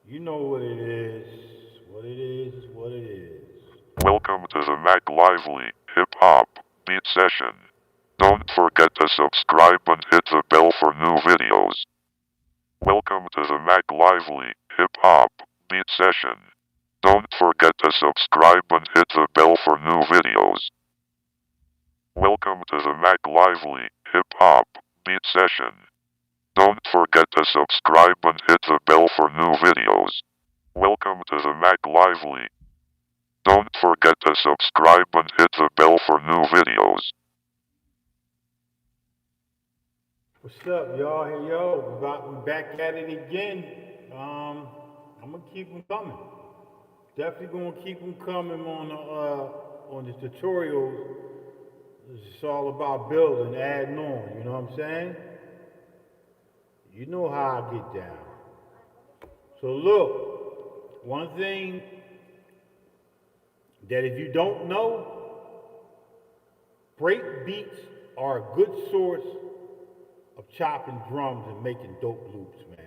You know what it is. What it is what it is. Welcome to the Mac Lively Hip Hop Beat Session. Don't forget to subscribe and hit the bell for new videos. Welcome to the Mac Lively Hip Hop Beat Session. Don't forget to subscribe and hit the bell for new videos. Welcome to the Mac Lively Hip Hop Beat Session. Don't forget to subscribe and hit the bell for new videos. Welcome to the Mac Lively. Don't forget to subscribe and hit the bell for new videos. What's up, y'all? Hey, yo, we back at it again. I'm gonna keep them coming. Definitely gonna keep them coming on the tutorials. It's all about building, adding on. You know what I'm saying? You know how I get down. So look, one thing that if you don't know, break beats are a good source of chopping drums and making dope loops, man.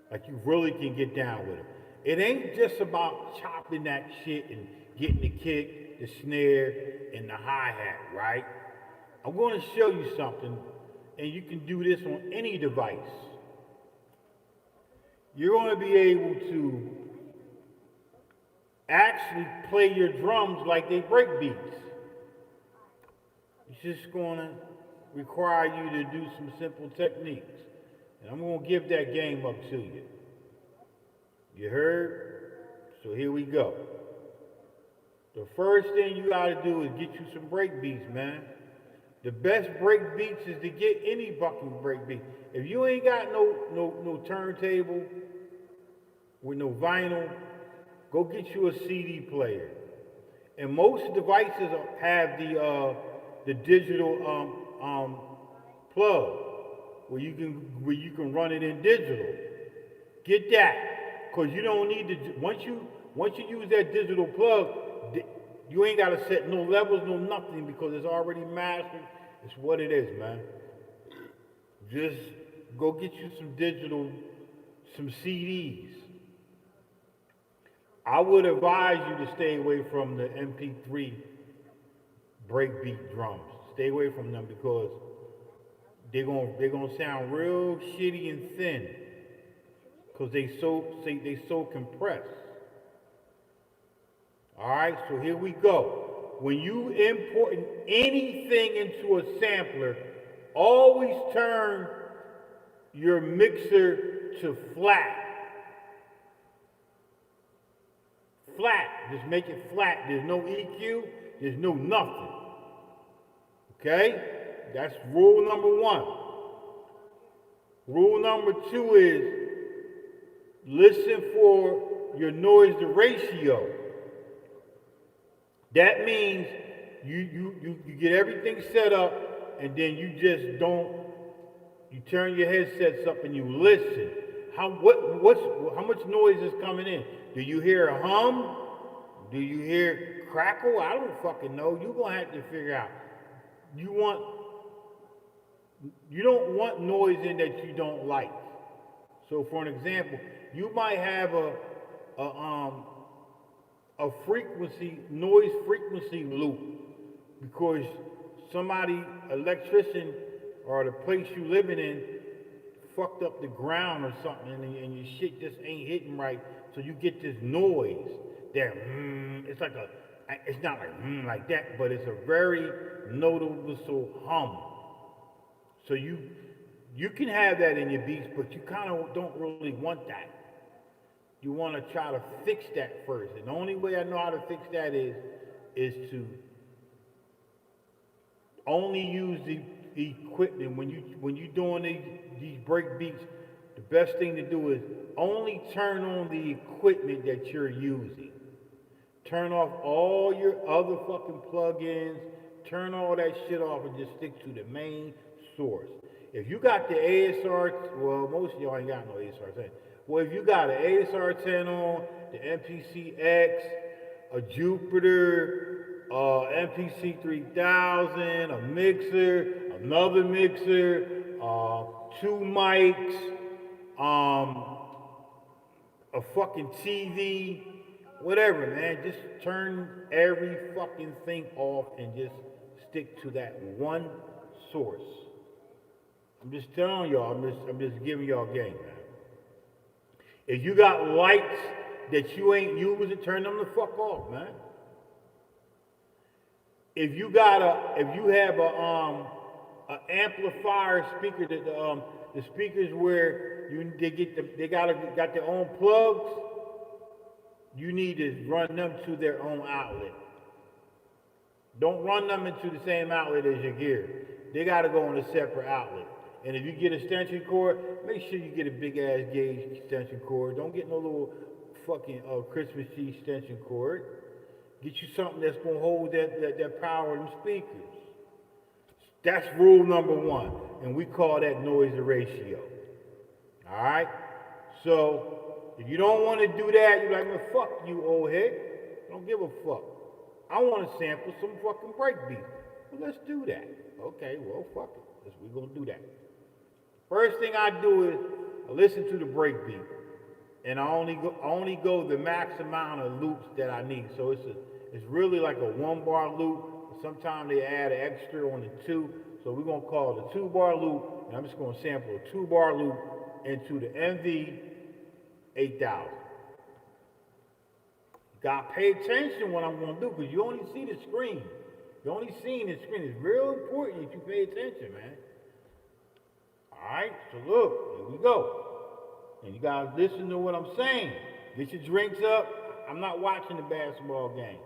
Like you really can get down with it. It ain't just about chopping that shit and getting the kick, the snare, and the hi-hat, right? I'm going to show you something, and you can do this on any device. You're going to be able to actually play your drums like they break beats. It's just going to require you to do some simple techniques. And I'm going to give that game up to you. You heard? So here we go. The first thing you got to do is get you some break beats, man. The best break beats is to get any fucking break beat. If you ain't got no turntable with no vinyl, go get you a CD player. And most devices have the digital plug where you can run it in digital. Get that, cause you don't need to. Once you use that digital plug, you ain't gotta set no levels, no nothing, because it's already mastered. It's what it is, man. Just go get you some CDs. I would advise you to stay away from the MP3 breakbeat drums. Stay away from them because they're gonna sound real shitty and thin because they so compressed. All right, so here we go. When you import anything into a sampler, always turn your mixer to flat. Flat. Just make it flat. There's no EQ. There's no nothing. Okay? That's rule number one. Rule number two is listen for your noise to ratio. That means you get everything set up and then you just don't, you turn your headsets up and you listen. How much noise is coming in? Do you hear a hum? Do you hear crackle? I don't fucking know. You're gonna have to figure out. You want you don't want noise in that you don't like. So for an example, you might have a um a frequency noise frequency loop because somebody electrician or the place you living in fucked up the ground or something and your shit just ain't hitting right, so you get this noise that it's like a it's not like that, but it's a very noticeable hum. So you can have that in your beats, but you kind of don't really want that. You want to try to fix that first, and the only way I know how to fix that is to only use the equipment when you doing these break beats. The best thing to do is only turn on the equipment that you're using. Turn off all your other fucking plugins. Turn all that shit off and just stick to the main source. If you got the ASR, well, most of y'all ain't got no ASR 10. Well, if you got an ASR 10 on, the MPC X, a Jupiter, MPC 3000, a mixer, another mixer, two mics, a a fucking TV, whatever, man. Just turn every fucking thing off and just stick to that one source. I'm just telling y'all, I'm just giving y'all game, man. If you got lights that you ain't using, turn them the fuck off, man. If you have a amplifier speaker that the speakers where they got their own plugs, you need to run them to their own outlet. Don't run them into the same outlet as your gear. They got to go on a separate outlet. And if you get an extension cord, make sure you get a big ass gauge extension cord. Don't get no little fucking Christmas tree extension cord. Get you something that's gonna hold that power in the speakers. That's rule number one, and we call that noise ratio. All right. So if you don't want to do that, you're like, well, fuck you, old head. Don't give a fuck. I want to sample some fucking breakbeat. Well, let's do that. Okay. Well, fuck it. We're gonna do that. First thing I do is I listen to the breakbeat, and I only go the max amount of loops that I need. So it's really like a 1 bar loop. Sometimes they add an extra on the 2, so we're gonna call it a 2 bar loop, and I'm just gonna sample a 2 bar loop into the MV 8000. Gotta pay attention what I'm gonna do, because you only see the screen. You only see the screen. It's real important that you pay attention, man. Alright, so look, here we go. And you gotta listen to what I'm saying. Get your drinks up. I'm not watching the basketball game.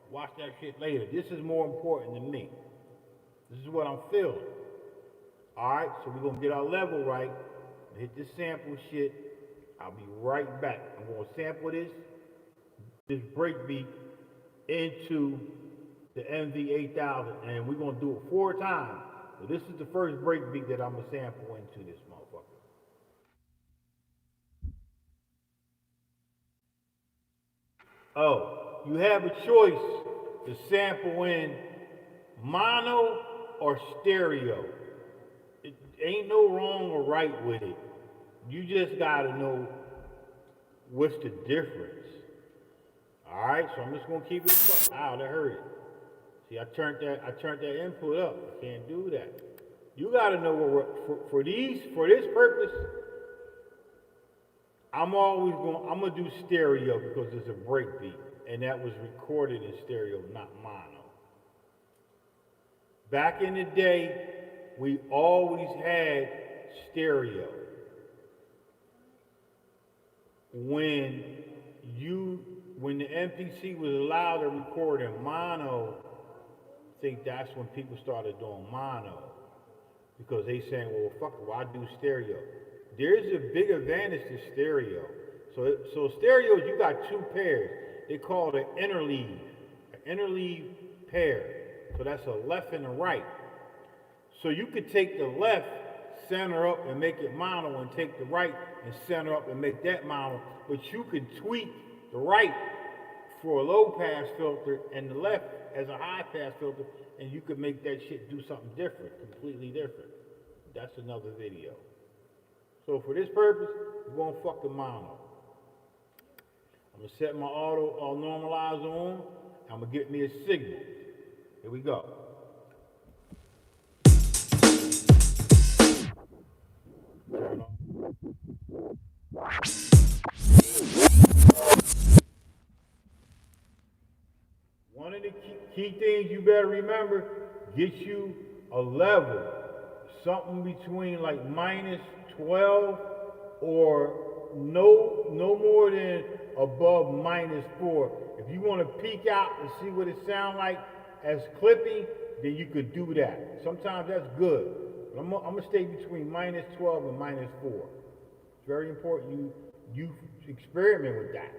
Watch that shit later. This is more important than me. This is what I'm feeling. Alright, so we're gonna get our level right. Hit this sample shit. I'll be right back. I'm gonna sample this breakbeat into the MV8000, and we're gonna do it 4 times. So this is the first breakbeat that I'm gonna sample into this motherfucker. Oh, you have a choice to sample in mono or stereo. It ain't no wrong or right with it. You just gotta know what's the difference. All right, so I'm just gonna keep it. Ow, that hurt it. See, I turned that input up. I can't do that. You gotta know what for this purpose. I'm gonna do stereo because it's a breakbeat, and that was recorded in stereo, not mono. Back in the day, we always had stereo. When the MPC was allowed to record in mono, I think that's when people started doing mono, because they saying, well, fuck it, why do stereo? There's a big advantage to stereo. So stereos, you got 2 pairs. They call it an interleave pair. So that's a left and a right. So you could take the left, center up and make it mono, and take the right and center up and make that mono. But you can tweak the right for a low pass filter and the left as a high pass filter, and you could make that shit do something different, completely different. That's another video. So for this purpose, we're gonna fuck the mono. I'm gonna set my auto normalizer on. I'm gonna get me a signal. Here we go. Turn on. One of the key things you better remember, get you a level, something between like -12 or no more than above -4. If you want to peek out and see what it sounds like as clipping, then you could do that. Sometimes that's good. But I'm gonna stay between -12 and -4. It's very important you experiment with that.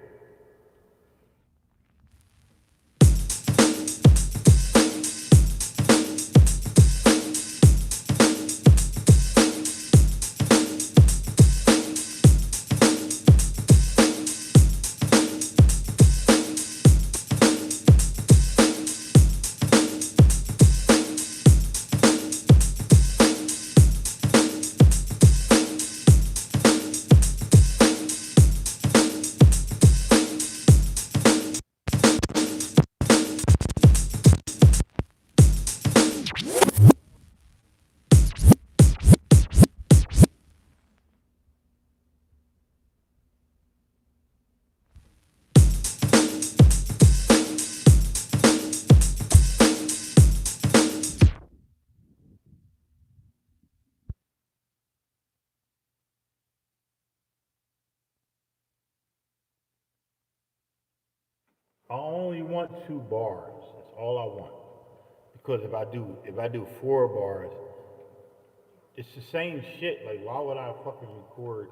I only want 2 bars. That's all I want. Because if I do 4 bars, it's the same shit. Like why would I fucking record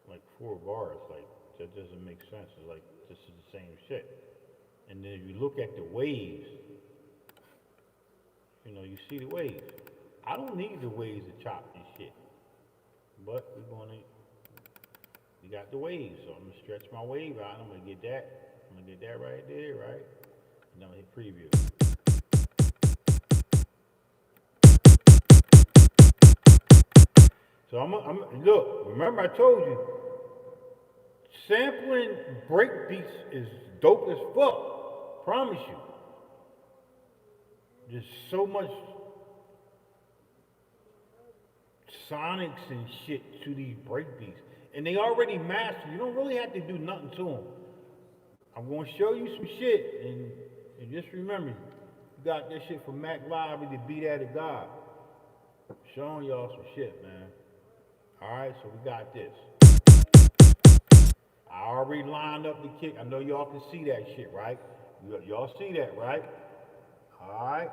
like 4 bars? Like that doesn't make sense. It's like this is the same shit. And then if you look at the waves, you see the waves. I don't need the waves to chop this shit. But we got the waves, so I'm gonna stretch my wave out. I'm gonna get that right there, right? And I'm gonna hit preview. So look. Remember I told you, sampling breakbeats is dope as fuck. Promise you. There's so much sonics and shit to these breakbeats, and they already mastered. You don't really have to do nothing to them. I'm gonna show you some shit, and just remember, you got this shit from Mac Library to Be That to God. Showing y'all some shit, man. Alright, so we got this. I already lined up the kick. I know y'all can see that shit, right? Y'all see that, right? Alright.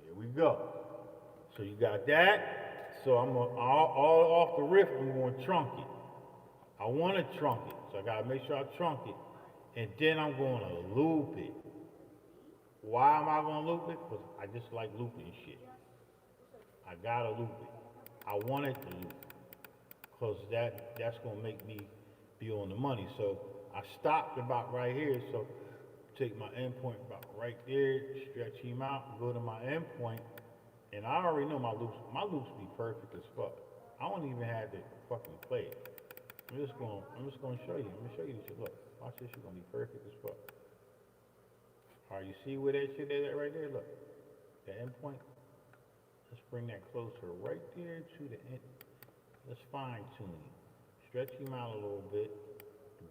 Here we go. So you got that. So I'm gonna all off the riff, I'm gonna trunk it. I wanna trunk it. So I gotta make sure I trunk it. And then I'm gonna loop it. Why am I gonna loop it? Because I just like looping shit. I gotta loop it. I want it to loop. Because that's gonna make me be on the money. So I stopped about right here. So take my endpoint about right there, stretch him out, go to my endpoint, and I already know my loops. My loops be perfect as fuck. I don't even have to fucking play it. I'm just gonna show you. I'm gonna show you this shit. Look, watch this shit gonna be perfect as fuck. All right, you see where that shit is at right there? Look, the endpoint. Let's bring that closer right there to the end. Let's fine tune him. Stretch him out a little bit.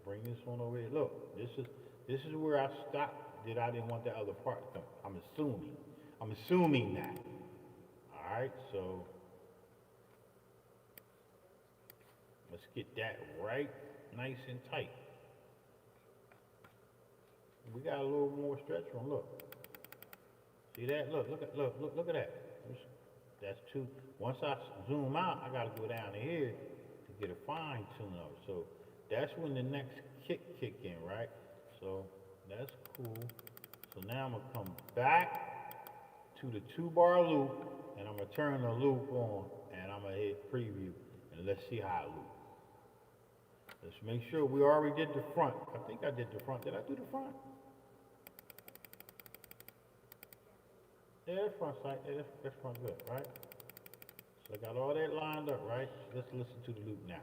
Bring this one over here. Look, this is where I stopped. That I didn't want that other part to come. I'm assuming that. All right, so let's get that right, nice and tight. We got a little more stretch room. Look, see that? Look at that. That's two. Once I zoom out, I gotta go down to here to get a fine tune up. So that's when the next kick in, right? So that's cool. So now I'm gonna come back to the 2-bar loop, and I'm gonna turn the loop on, and I'm gonna hit preview, and let's see how it loops. Let's make sure we already did the front. I think I did the front. Did I do the front? Yeah, that front side. Yeah, that's front good, right? So I got all that lined up, right? Let's listen to the loop now.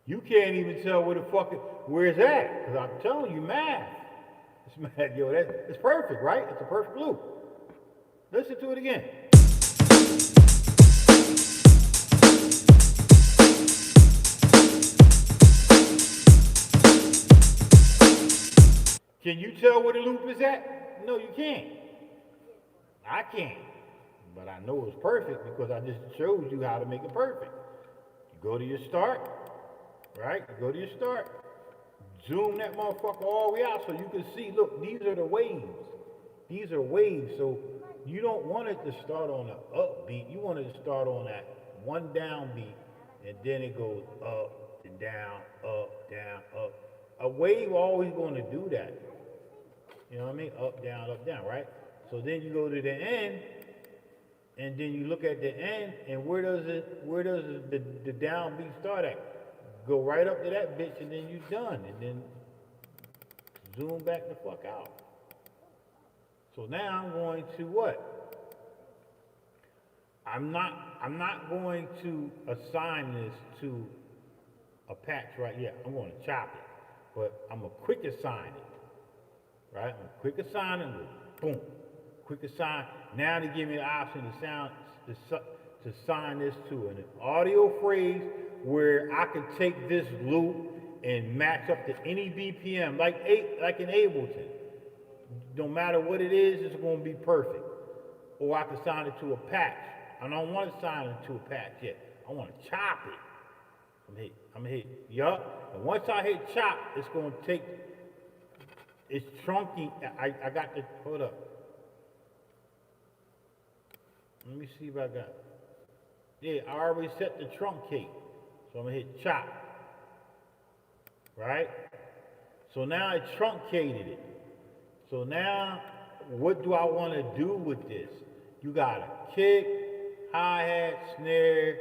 You can't even tell where it's at, because I'm telling you, math. It's math, yo, it's perfect, right? It's a perfect loop. Listen to it again. Can you tell where the loop is at? No, you can't. I can't. But I know it's perfect because I just showed you how to make it perfect. You go to your start, right? You go to your start. Zoom that motherfucker all the way out so you can see, look, these are the waves. These are waves. So you don't want it to start on an upbeat. You want it to start on that one downbeat, and then it goes up and down, up, down, up. A wave always going to do that. You know what I mean? Up, down, right? So then you go to the end, and then you look at the end, and where does the downbeat start at? Go right up to that bitch, and then you're done, and then zoom back the fuck out. So now I'm going to what? I'm not going to assign this to a patch right yet. I'm going to chop it, but I'm gonna quick assign it. Right? I'm gonna quick assign it. Boom. Quick assign. Now they give me the option to assign this to an audio phrase where I can take this loop and match up to any BPM, like in Ableton. No matter what it is, it's going to be perfect. or I can sign it to a patch. I don't want to sign it to a patch yet. I want to chop it. I'm gonna hit, yup. And once I hit chop, it's gonna take, it's trunking. I got the, hold up. Let me see if I got, yeah, I already set the truncate. So I'm gonna hit chop, right? So now I truncated it. So now, what do I want to do with this? You got a kick, hi-hat, snare,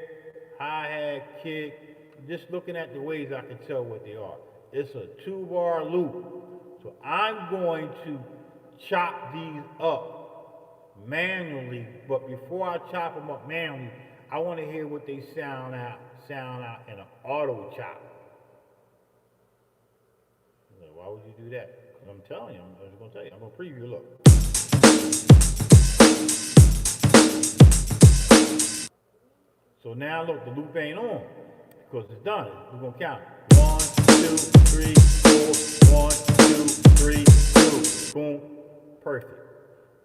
hi-hat, kick. Just looking at the ways I can tell what they are. It's a 2-bar loop. So I'm going to chop these up manually, but before I chop them up manually, I want to hear what they sound out in an auto chop. Why would you do that? Because I'm telling you, I'm just going to tell you. I'm going to preview, look. So now look, the loop ain't on because it's done. We're going to count. 1, 2, 3, 4, 1, 2, 3, 2. Boom. Perfect.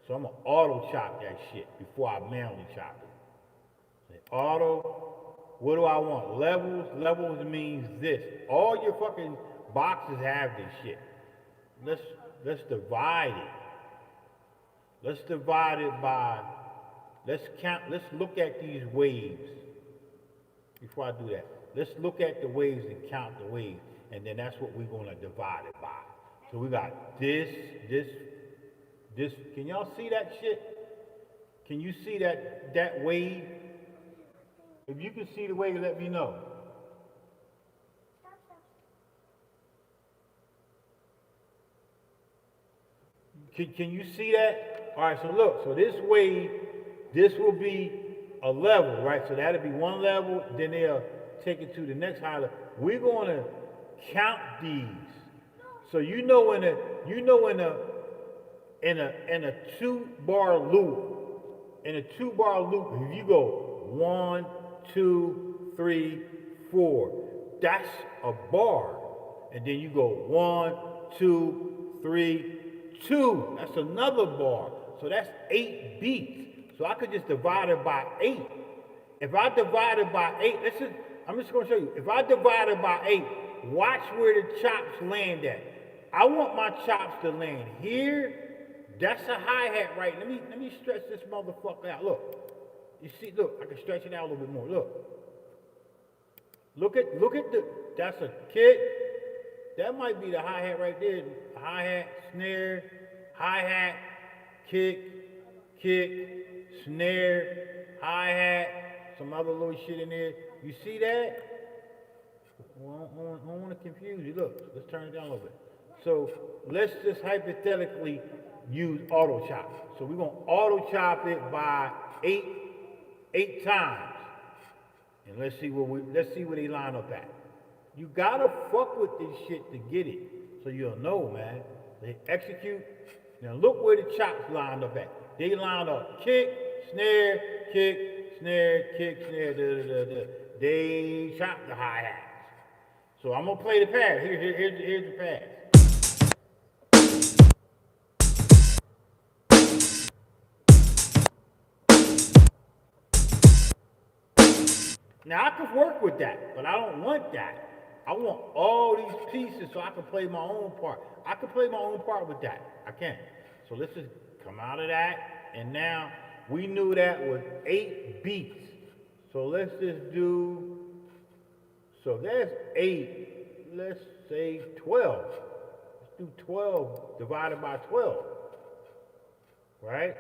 So I'm going to auto chop that shit before I manually chop it. Auto, what do I want? Levels. Levels means this. All your fucking boxes have this shit. Let's divide it. Let's divide it by, let's look at these waves. Before I do that, let's look at the waves and count the waves, and then that's what we're gonna divide it by. So we got this. Can y'all see that shit? Can you see that wave? If you can see the wave, let me know. Can you see that? All right, so look, so this wave, this will be a level, right? So that'll be one level, then they'll take it to the next high level. We're gonna count these. So in a 2-bar loop, if you go 1, 2, 3, 4, that's a bar. And then you go 1, 2, 3, 2, that's another bar. So that's 8 beats. So I could just divide it by 8. If I divide it by 8, I'm just gonna show you. If I divide it by 8, watch where the chops land at. I want my chops to land here. That's a hi-hat, right? Let me stretch this motherfucker out. Look. You see, look, I can stretch it out a little bit more. Look at that's a kick. That might be the hi-hat right there. Hi-hat, snare, hi-hat, kick, snare, hi-hat, some other little shit in there. You see that? Well, I don't want to confuse you. Look, let's turn it down a little bit. So let's just hypothetically use auto chop. So we're gonna auto chop it by eight times. And let's see where they line up at. You gotta fuck with this shit to get it. So you'll know, man. They execute. Now look where the chops lined up at. They lined up kick, snare, kick, snare, kick, snare, da. They chop the hi-hats. So I'm gonna play the pad. Here's the pad. Now I could work with that, but I don't want that. I want all these pieces so I can play my own part. I can play my own part with that. I can. So let's just come out of that. And now we knew that was 8 beats. So let's just do, so that's 8. Let's say 12. Let's do 12 divided by 12. Right?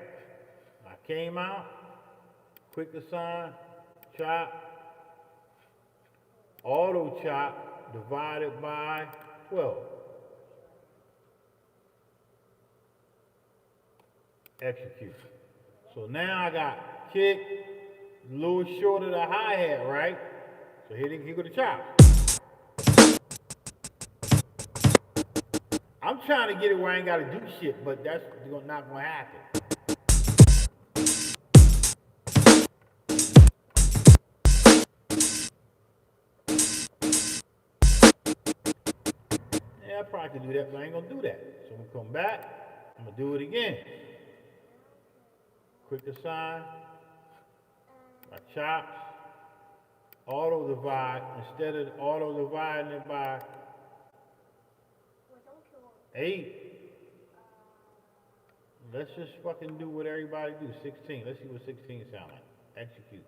I came out, quick assign, chop, auto chop divided by 12. Execute. So now I got kick, a little short of the hi-hat, right? So here go the chop. I'm trying to get it where I ain't got to do shit, but that's not going to happen. Yeah, I probably could do that, but I ain't going to do that. So I'm going to come back. I'm going to do it again. quick assign, my chops, auto divide, instead of auto dividing it by 8, let's just fucking do what everybody do, 16. Let's see what 16 sound like. Execute.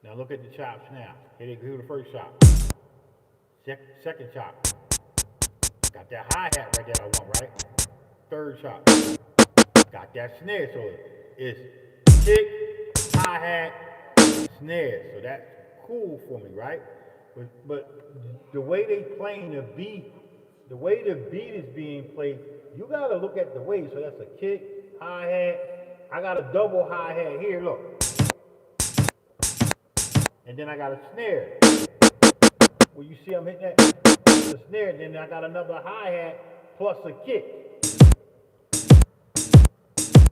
Now look at the chops now. Here they go, the first chop. Second chop. Got that hi-hat right there I want, right? Third chop. Got that snare, so it's kick, hi-hat, snare. So that's cool for me, right? But the way they playing the beat, the way the beat is being played, you gotta look at the way. So that's a kick, hi-hat. I got a double hi-hat here, look. And then I got a snare. Well, you see I'm hitting that, the snare, then I got another hi-hat plus a kick.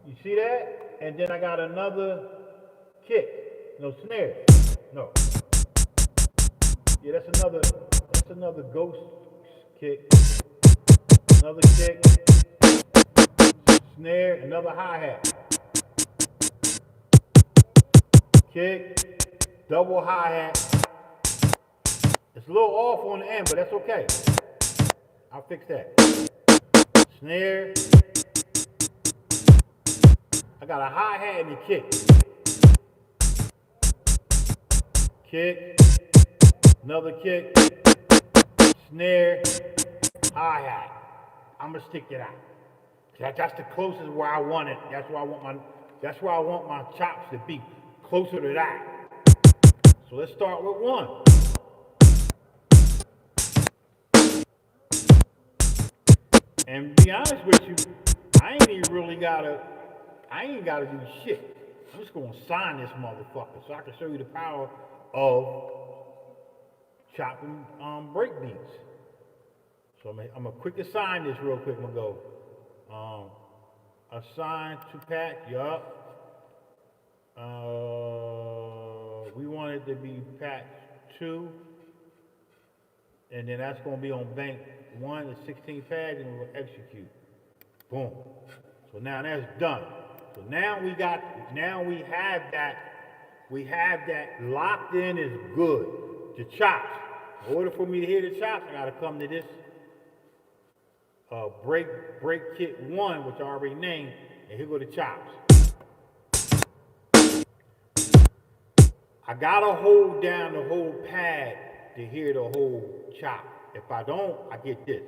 You see that? And then I got another kick. No snare. No. Yeah, that's another ghost kick. Another kick. Snare, another hi-hat. Kick, double hi-hat. It's a little off on the end, but that's okay. I'll fix that. Snare. I got a hi-hat and a kick. Kick. Another kick. Snare. Hi-hat. I'm gonna stick to that. That's the closest where I want it. That's where I want my chops to be. Closer to that. So let's start with 1. And to be honest with you, I ain't gotta do shit. I'm just gonna sign this motherfucker so I can show you the power of chopping breakbeats. So I'm gonna quick assign this real quick. I'm gonna go assign to pack, yup. We want it to be patch 2. And then that's going to be on bank 1, the 16 pads, and we'll execute. Boom. So now that's done. So now we have that locked in is good. The chops. In order for me to hear the chops, I got to come to this break kit 1, which I already named, and here go the chops. I got to hold down the whole pad to hear the whole chop. If I don't, I get this.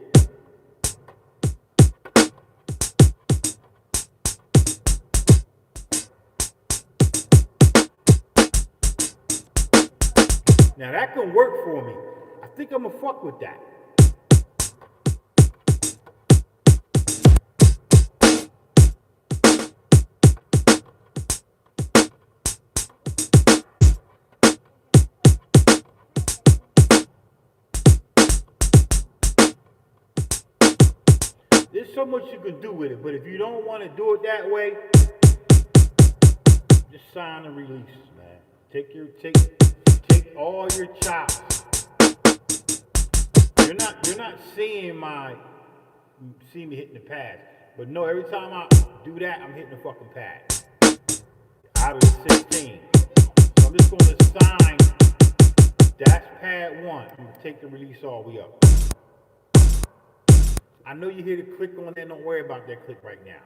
Now that can work for me. I think I'm gonna fuck with that. There's so much you can do with it, but if you don't want to do it that way, just sign and release, man. Take all your chops. You're not seeing me hitting the pad. But no, every time I do that, I'm hitting the fucking pad. Out of the 16. So I'm just going to sign, that's pad 1. I'm going to take the release all the way up. I know you hear the click on there, don't worry about that click right now.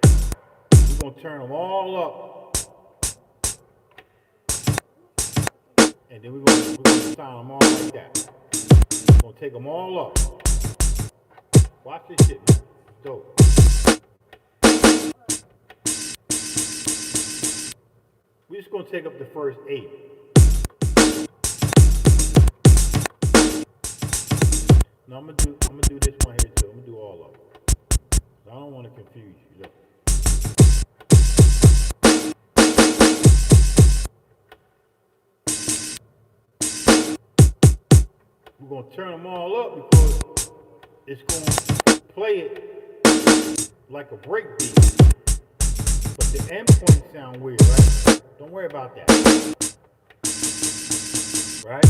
We're going to turn them all up. And then we're going to sign them all like that. We're going to take them all up. Watch this shit, man. It's dope. We're just going to take up the first 8. No, I'm gonna do this one here too. I'm gonna do all of them. I don't want to confuse you. Look. We're gonna turn them all up because it's gonna play it like a break beat. But the endpoint sound weird, right? Don't worry about that. Right?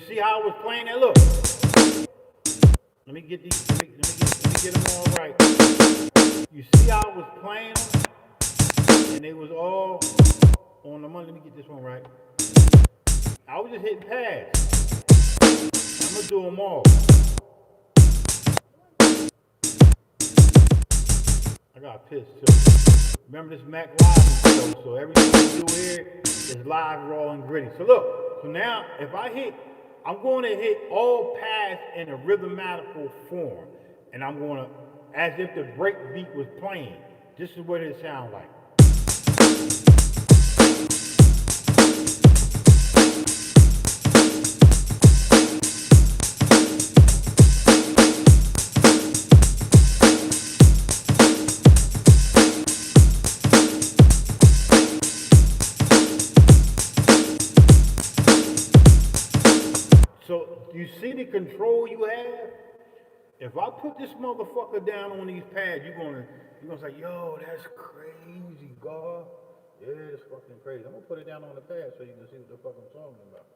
see how I was playing that? Look. Let me get these. Let me get them all right. You see how I was playing them, and they was all on the money. Let me get this one right. I was just hitting pads. I'm gonna do them all. I got pissed too. Remember this Mac Live show, so everything we do here is live, raw, and gritty. So look, so now if I hit, I'm going to hit all pads in a rhythmatical form, and I'm going to, as if the break beat was playing. This is what it sounds like. So you see the control you have? If I put this motherfucker down on these pads, you're gonna say, yo, that's crazy, God. Yeah, it's fucking crazy. I'm gonna put it down on the pad so you can see what the fuck I'm talking about.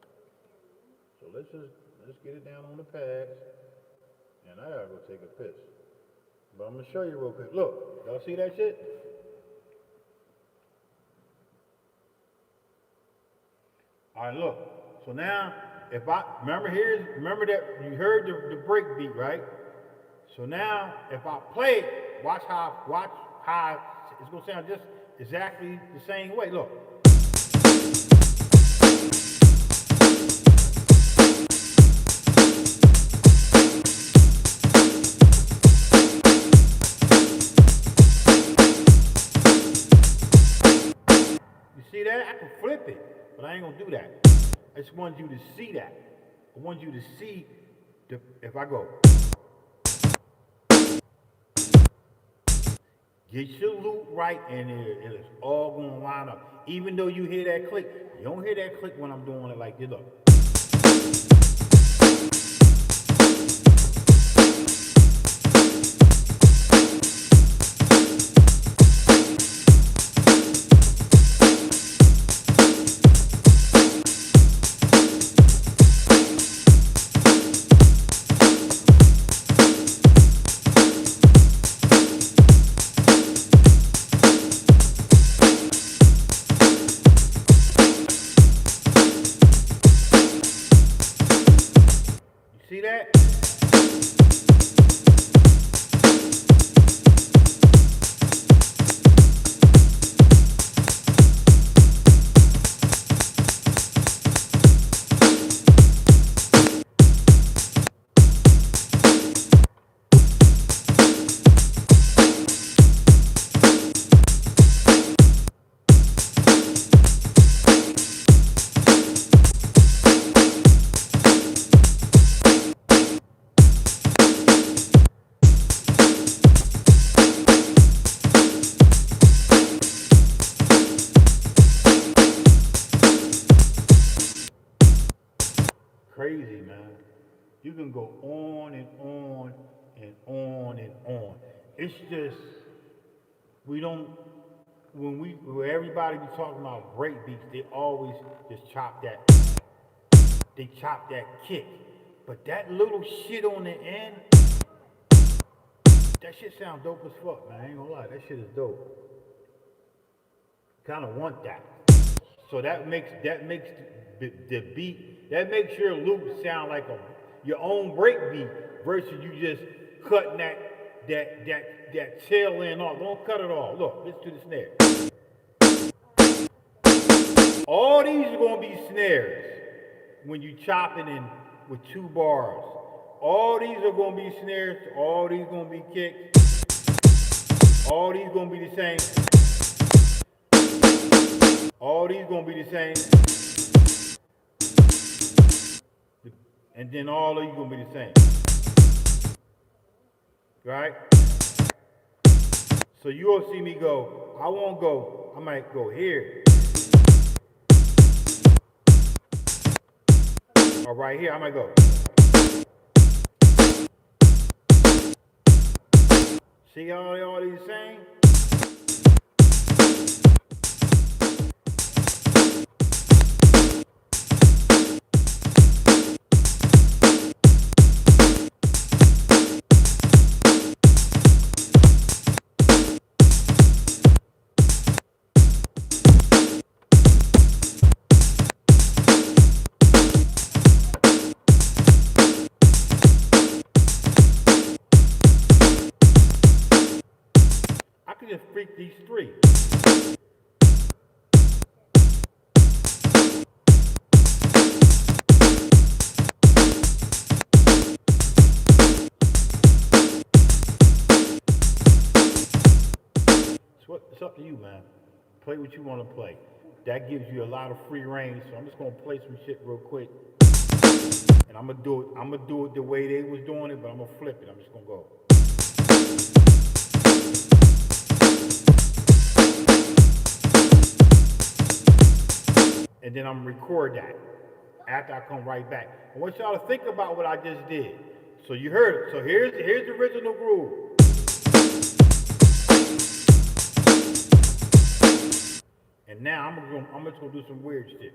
So let's get it down on the pads. And I gotta go take a piss. But I'm gonna show you real quick. Look, y'all see that shit? Alright, look. So now, if I remember that you heard the break beat, right? So now, if I play it, watch how it's gonna sound just exactly the same way. Look. You see that? I can flip it, but I ain't gonna do that. I just want you to see that. I want you to see if I go. Get your loop right, and it is all going to line up. Even though you hear that click, you don't hear that click when I'm doing it like this. Look. See that? Crazy, man. You can go on and on and on and on. It's just, when everybody be talking about break beats, they always just chop that kick. But that little shit on the end, that shit sound dope as fuck, man. I ain't gonna lie, that shit is dope. Kinda want that. So that makes the beat, that makes your loop sound like your own break beat versus you just cutting that tail end off. Don't cut it off. Look, listen to the snare. All these are gonna be snares when you chopping in with 2 bars. All these are gonna be snares, all these gonna be kicks. All these gonna be the same. All these gonna be the same. And then all of you gonna be the same. Right? So you will see me go, I won't go, I might go here. Or right here, I might go. See all these same? can just freak these three. It's up to you, man. Play what you want to play. That gives you a lot of free reign, so I'm just gonna play some shit real quick. And I'm gonna do it the way they was doing it, but I'm gonna flip it. I'm just gonna go. And then I'm gonna record that after I come right back. I want y'all to think about what I just did. So you heard it. So here's the original groove. And now I'm just gonna do some weird shit.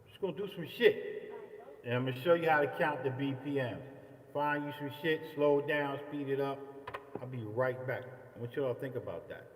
Just gonna do some shit. And I'm gonna show you how to count the BPM. Find you some shit, slow it down, speed it up. I'll be right back. I want you all to think about that.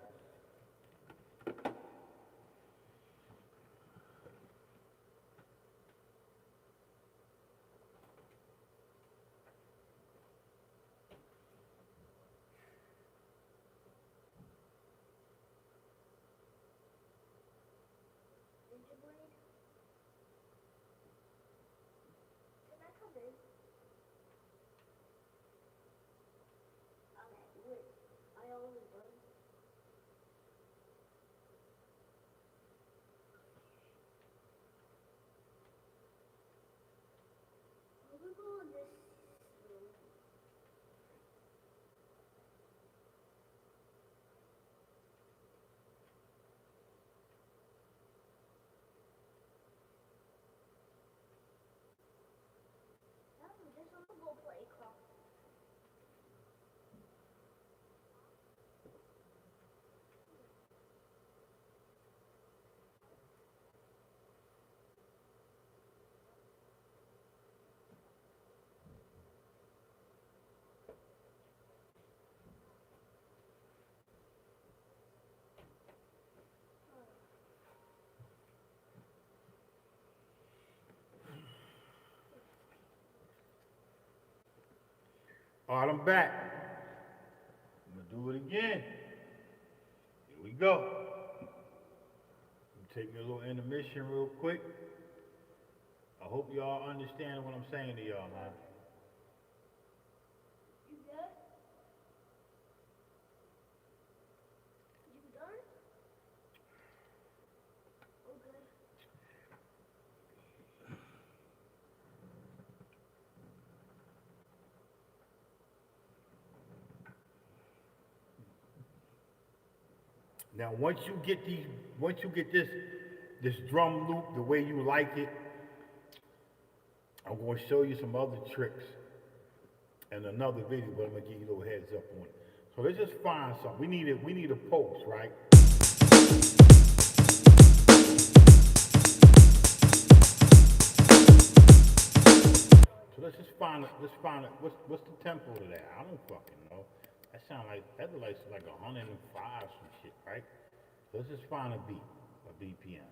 All right, I'm back. I'm gonna do it again. Here we go. Take me a little intermission real quick. I hope y'all understand what I'm saying to y'all, man. You good? You done? Okay. Now, once you get this drum loop the way you like it, I'm going to show you some other tricks in another video, but I'm going to give you a little heads up on it. So let's just find something. We need a post, right? So let's find it. What's the tempo to that? I don't fucking know. That looks like 105 some shit, right? So let's just find a beat, a BPM.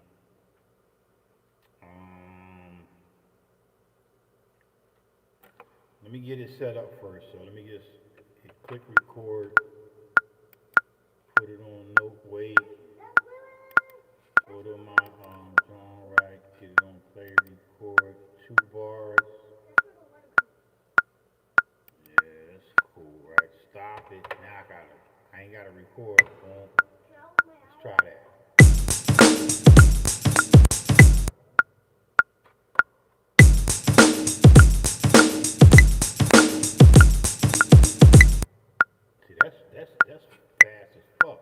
Let me get it set up first. So let me just click record, put it on note, wait, go to my drum right, get it on play, record, 2 bars. Yeah, that's cool, right? Stop it. Now I ain't gotta record. Boom. Let's try that. See, that's fast as fuck.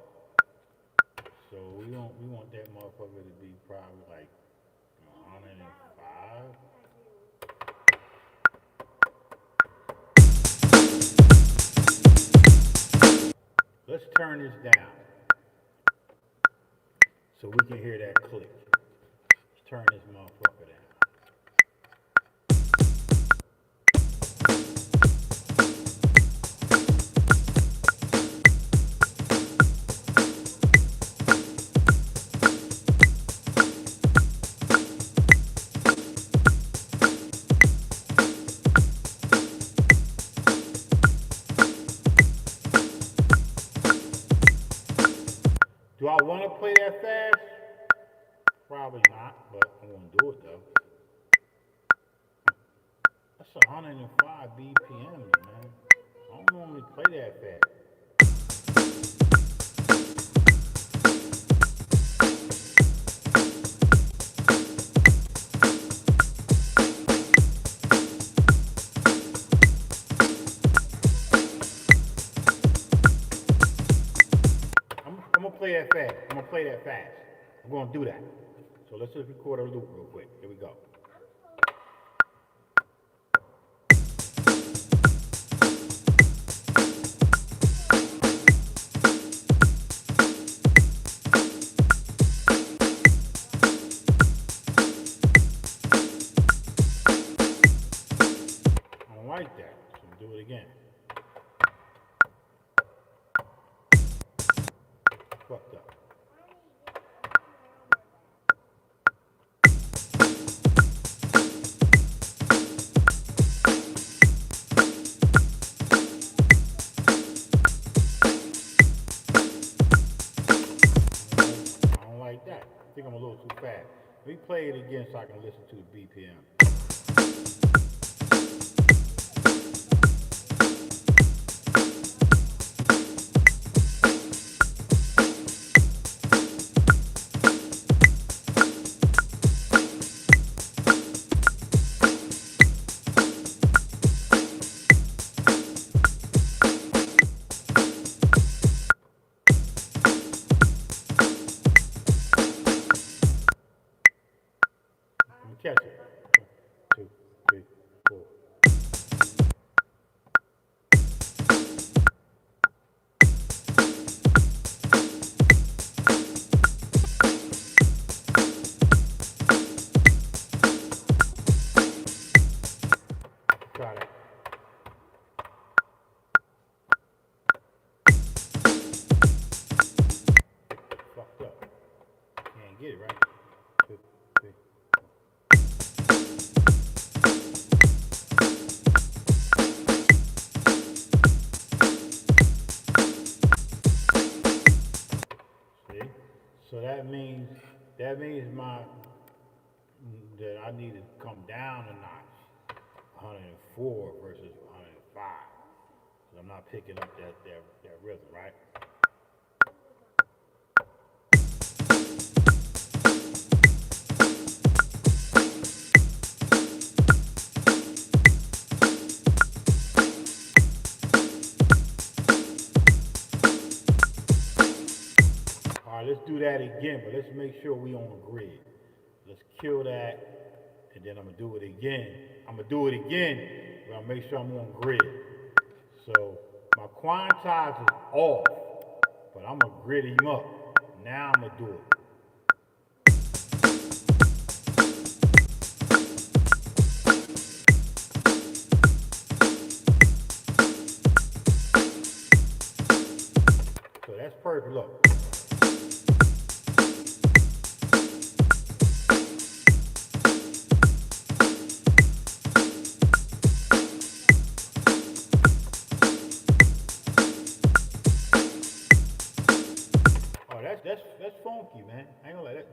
So we want that motherfucker to be probably like 105. Let's turn this down so we can hear that click. Let's turn this motherfucker down. 105. want to play that fast? Probably not, but I'm going to do it though. That's 105 BPMs, man. I don't normally play that fast. I'm gonna play that fast. I'm gonna play that fast. I'm gonna do that. So let's just record a loop real quick. Here we go. I don't like that. So I'm gonna do it again. Fucked up. I don't like that. I think I'm a little too fast. Let me play it again so I can listen to the BPM. Let me catch it. 1, 2, 3, 4. Try that. Fucked up. Can't get it right. 2, 3. See? So that means my that I need to come down a notch. 104 versus 105. So I'm not picking up that rhythm, right? All right, let's do that again, but let's make sure we on the grid. Let's kill that, and then I'm gonna do it again. I'm gonna do it again, but I'll make sure I'm on grid. So my quantize is off, but I'm gonna grid him up. Now I'm gonna do it. So that's perfect. Look. Oh, that's funky, man. I ain't gonna lie,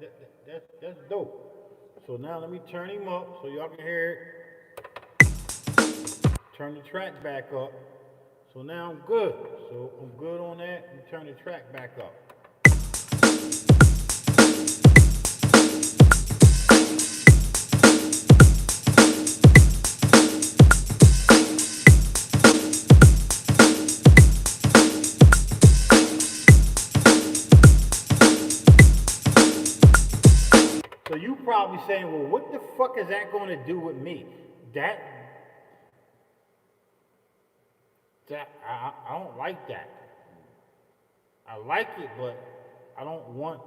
that's dope. So now let me turn him up so y'all can hear it. Turn the track back up. So now I'm good. So I'm good on that. Let me turn the track back up. So you probably saying, well, what the fuck is that going to do with me? I don't like that. I like it, but I don't want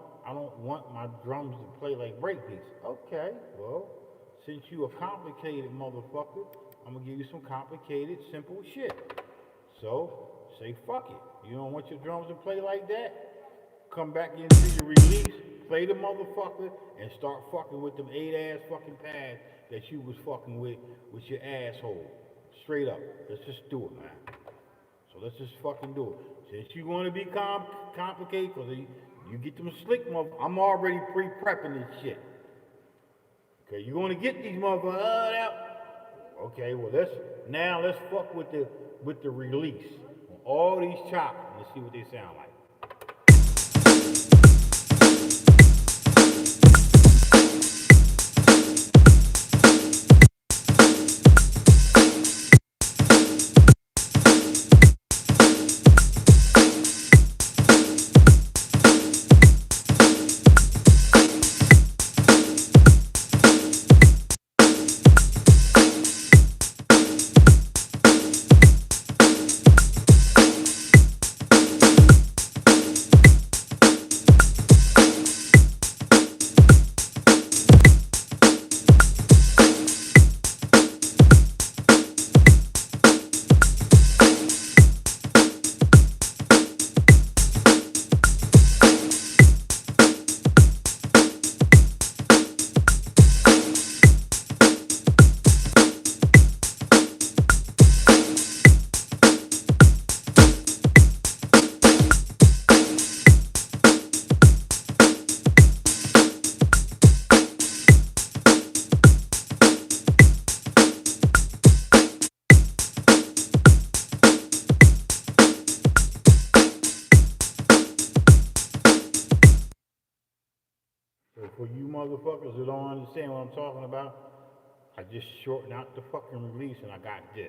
my drums to play like breakbeats. Okay, well, since you a complicated motherfucker, I'm gonna give you some complicated, simple shit. So say fuck it. You don't want your drums to play like that? Come back into your release, play the motherfucker, and start fucking with them 8-ass fucking pads that you was fucking with your asshole. Straight up. Let's just do it, man. So let's just fucking do it. Since you want to be complicated, because You get them slick motherfuckers. I'm already pre-prepping this shit. Okay, you want to get these motherfuckers out? Okay, well let's fuck with the release. All these chops. Let's see what they sound like. So for you motherfuckers that don't understand what I'm talking about, I just shortened out the fucking release and I got this.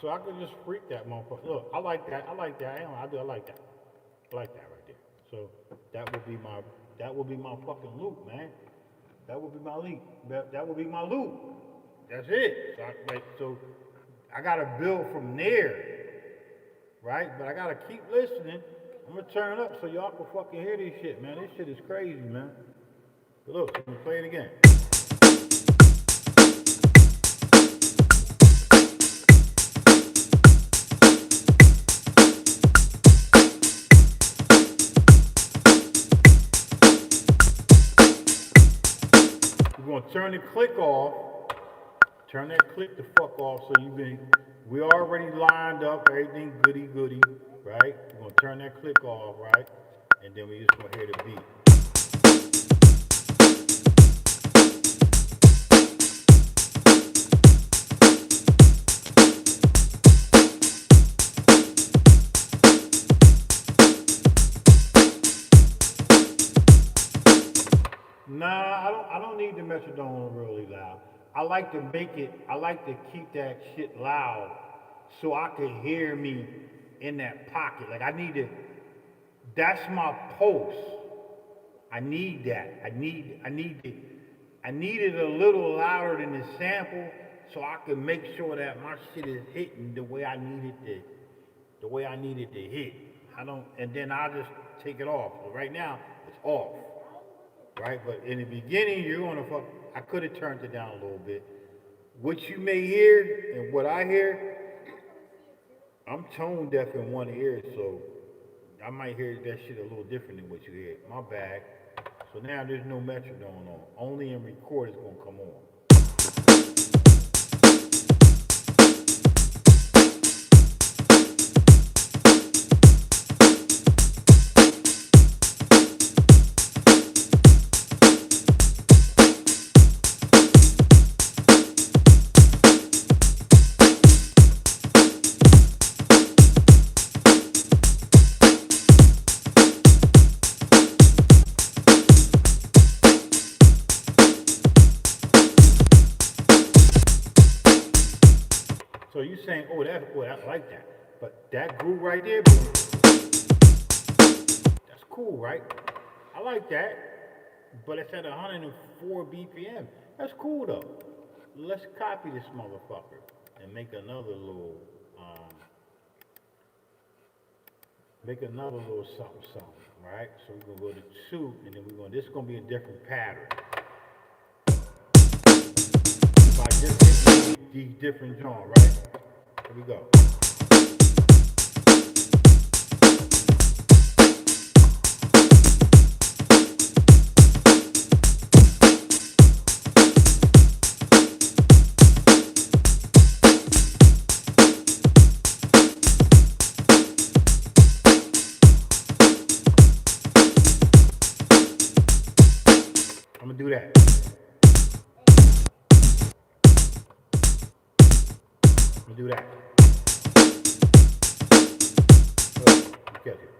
So I could just freak that motherfucker. Look, I like that. I like that. I like that. I like that right there. So that would be my fucking loop, man. That would be my loop. That would be my loop. That's it. So I gotta build from there, right? But I gotta keep listening. I'm gonna turn up so y'all can fucking hear this shit, man. This shit is crazy, man. But look, I'm gonna play it again. We're gonna turn the click off. Turn that click the fuck off so we already lined up, everything goody goody, right? We're gonna turn that click off, right? And then we just gonna hear the beat. Nah, I don't need the metronome really loud. I like to keep that shit loud so I can hear me in that pocket. Like that's my pulse. I need that. I need it a little louder than the sample so I can make sure that my shit is hitting the way I need it to hit. And then I'll just take it off. But right now, it's off. Right? But in the beginning, I could have turned it down a little bit. What you may hear and what I hear, I'm tone deaf in one ear, so I might hear that shit a little different than what you hear. My bad. So now there's no metronome on. Only in record it's gonna come on. So you saying, I like that. But that groove right there, that's cool, right? I like that. But it's at 104 BPM. That's cool though. Let's copy this motherfucker and um, make another little something, something, right? So we're gonna go to 2, and then this is gonna be a different pattern. By just hitting these different genres, right? Here we go. I'm gonna do that. I'm gonna do that. Good. You catch it.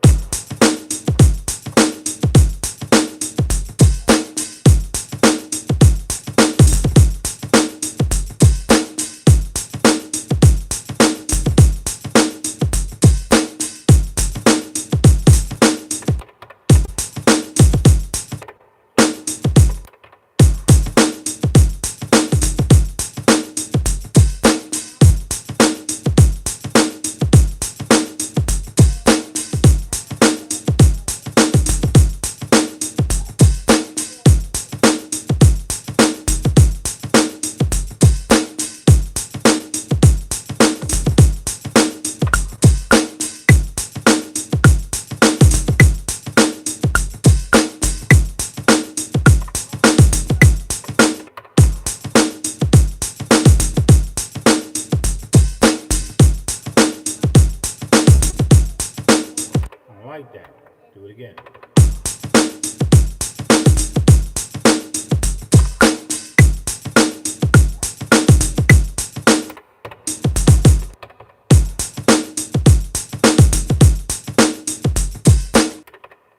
I like that. Do it again.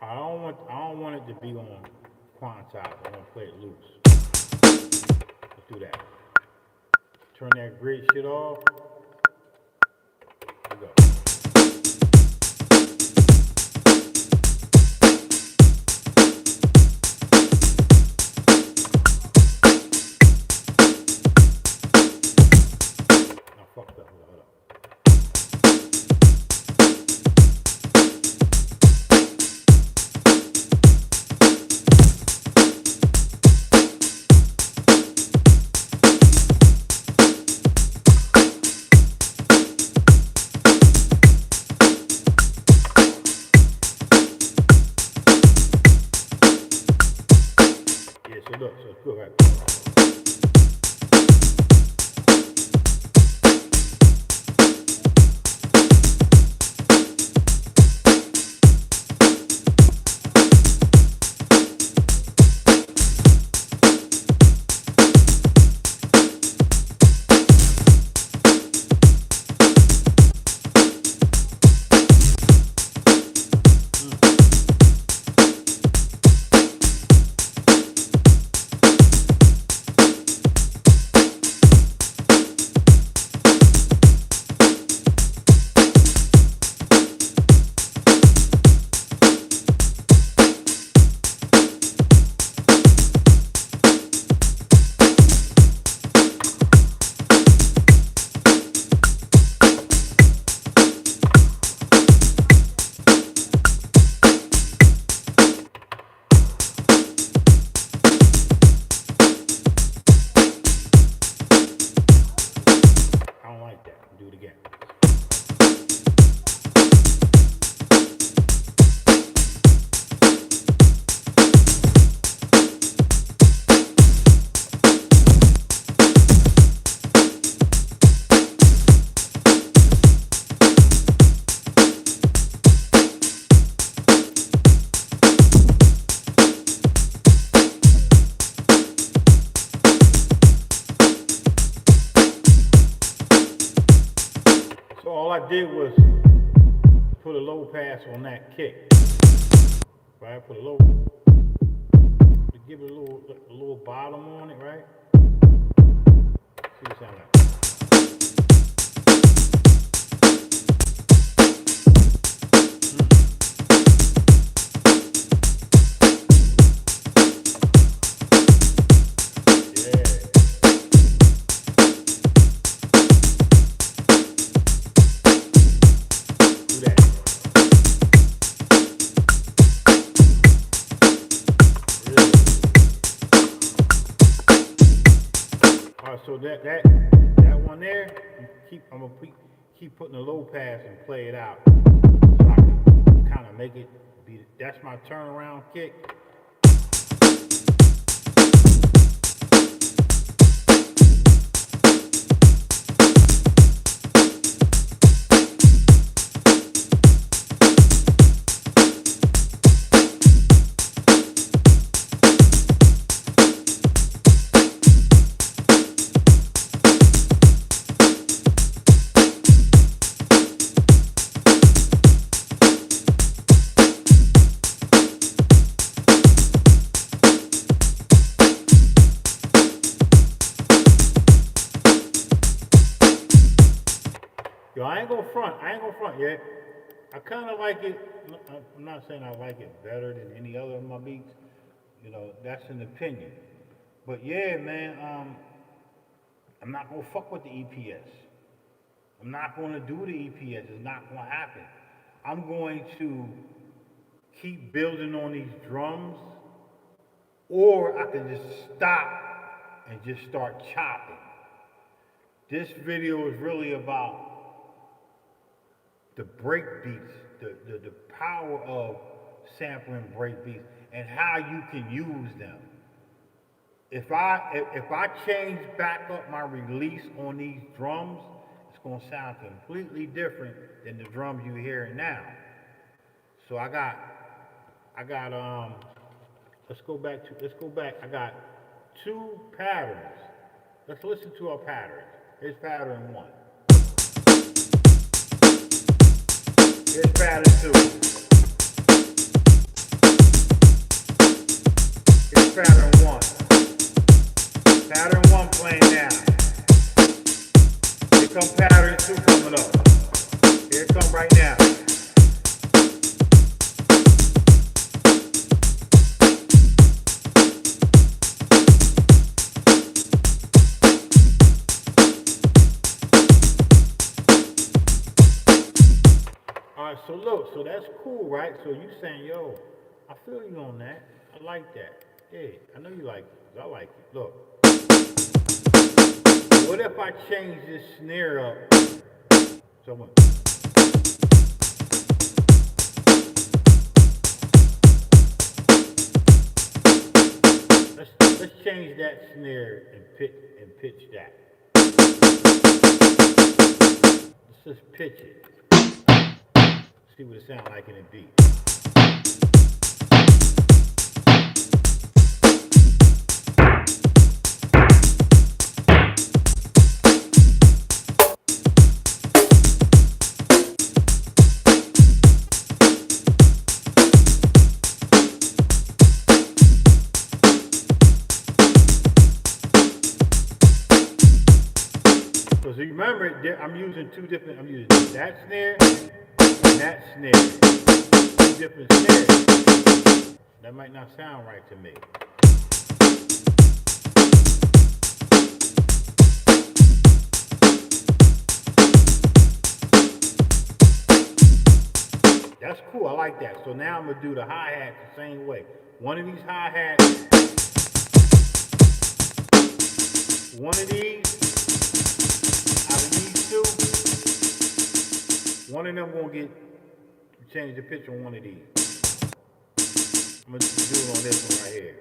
I don't want it to be on quantize. I want to play it loose. Let's do that. Turn that grid shit off. Here we go. Fucked up. Hold up. Yeah, so look, so it's good, right? I don't like that. Do it again. So all I did was put a low pass on that kick. Right? Put a low, to give it a little bottom on it, right? See what it sounds like. so that one there, I'm gonna keep putting the low pass and play it out, so I can kind of make it be. That's my turnaround kick. Yo, I ain't gonna front yet. I kind of like it. I'm not saying I like it better than any other of my beats. You know, that's an opinion. But yeah, man, I'm not gonna fuck with the EPS. I'm not gonna do the EPS. It's not gonna happen. I'm going to keep building on these drums, or I can just stop and just start chopping. This video is really about the breakbeats, the power of sampling breakbeats and how you can use them. If I change back up my release on these drums, it's gonna sound completely different than the drums you hearing now. So I got let's go back. I got 2 patterns. Let's listen to our patterns. Here's pattern 1. Here's pattern 2. Here's pattern 1. Pattern 1 playing now. Here come pattern 2 coming up. Here it come right now. Alright, so look, so that's cool, right? So you saying, yo, I feel you on that. I like that. Hey, I know you like it. I like it. Look. What if I change this snare up? Someone. Let's change that snare and pitch that. Let's just pitch it. See what it sounds like in a beat. So remember, I'm using that snare and that snare. 2 different snares. That might not sound right to me. That's cool, I like that. So now I'm gonna do the hi-hat the same way. One of these hi-hats, one of these, out of these 2, one of them gonna change the pitch on one of these. I'm gonna do it on this one right here.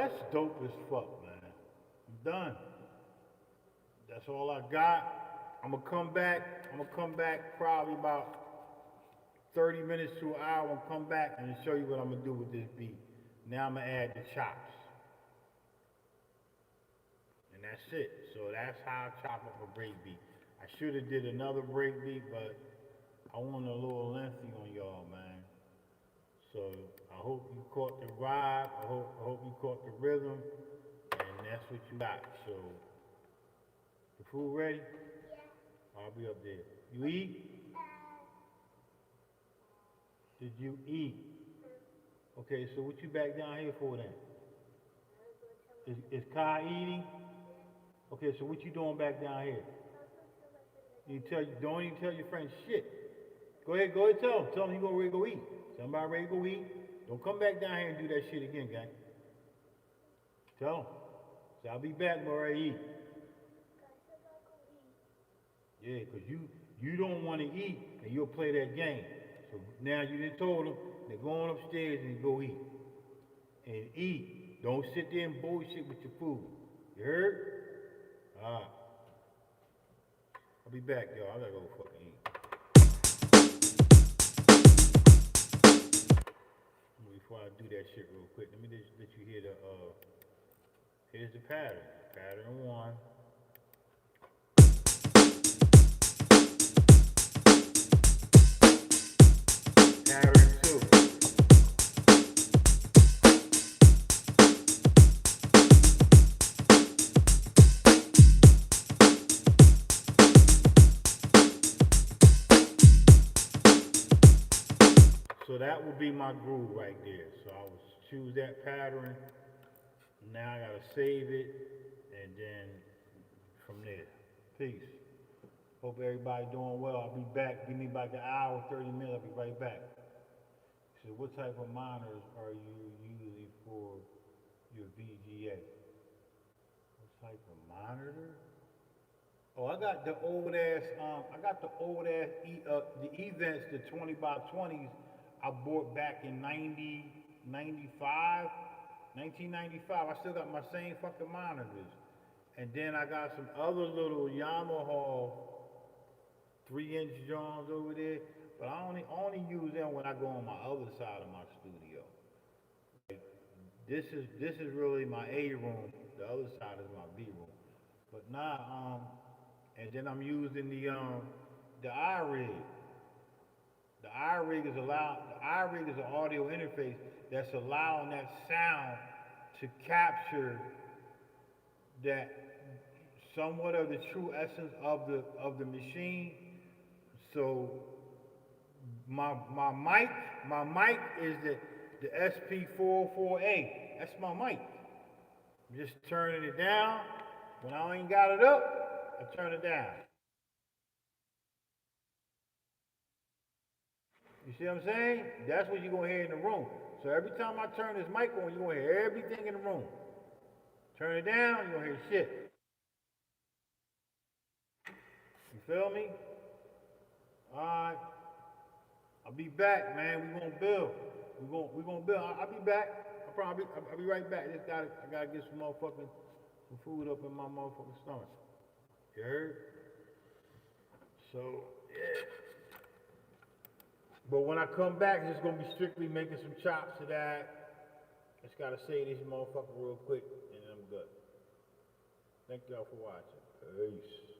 that's dope as fuck, man. I'm done. That's all I got. I'm gonna come back. I'm gonna come back probably about 30 minutes to an hour. I'm gonna come back and show you what I'm gonna do with this beat. Now I'm gonna add the chops. And that's it. So that's how I chop up a break beat. I should have did another break beat, but I went a little lengthy on y'all, man. So I hope you caught the vibe. I hope you caught the rhythm. And that's what you got. So the food ready? Yeah. I'll be up there. You eat? Did you eat? Okay, so what you back down here for then? Is Kai eating? Okay, so what you doing back down here? Don't even tell your friends shit. Go ahead tell them. Tell them you gonna ready to go eat. Somebody ready to go eat. Don't come back down here and do that shit again, gang. Tell them. So I'll be back, but ready to eat. Yeah, because you don't want to eat and you'll play that game. So now you done told them, they're going upstairs and go eat. And eat. Don't sit there and bullshit with your food. You heard? Alright. I'll be back, y'all. I gotta go fucking eat. Before I do that shit real quick, let me just let you hear here's the pattern. Pattern 1. Pattern 2. So that will be my groove right there. So I will choose that pattern. Now I gotta save it, and then from there. Peace. Hope everybody doing well. I'll be back. Give me about an hour, 30 minutes. I'll be right back. So what type of monitors are you using for your VGA? What type of monitor? Oh, I got the old ass, the events, the 20 by 20s I bought back in 1995. I still got my same fucking monitors. And then I got some other little Yamaha 3-inch Johns over there, but I only use them when I go on my other side of my studio. Like, this is really my A room. The other side is my B room. But now, and then I'm using the iRig. The iRig is an audio interface that's allowing that sound to capture that somewhat of the true essence of the machine. So my mic is the SP44A. That's my mic. I'm just turning it down. When I ain't got it up, I turn it down. You see what I'm saying? That's what you're gonna hear in the room. So every time I turn this mic on, you're gonna hear everything in the room. Turn it down, you're gonna hear shit. You feel me? Alright. I'll be back, man. We gonna build. We gonna build. I'll be back. I'll be right back. I gotta get some food up in my motherfucking stomach. You heard? So, yeah. But when I come back, it's gonna be strictly making some chops to that. Just gotta say this motherfucker real quick, and I'm good. Thank y'all for watching. Peace.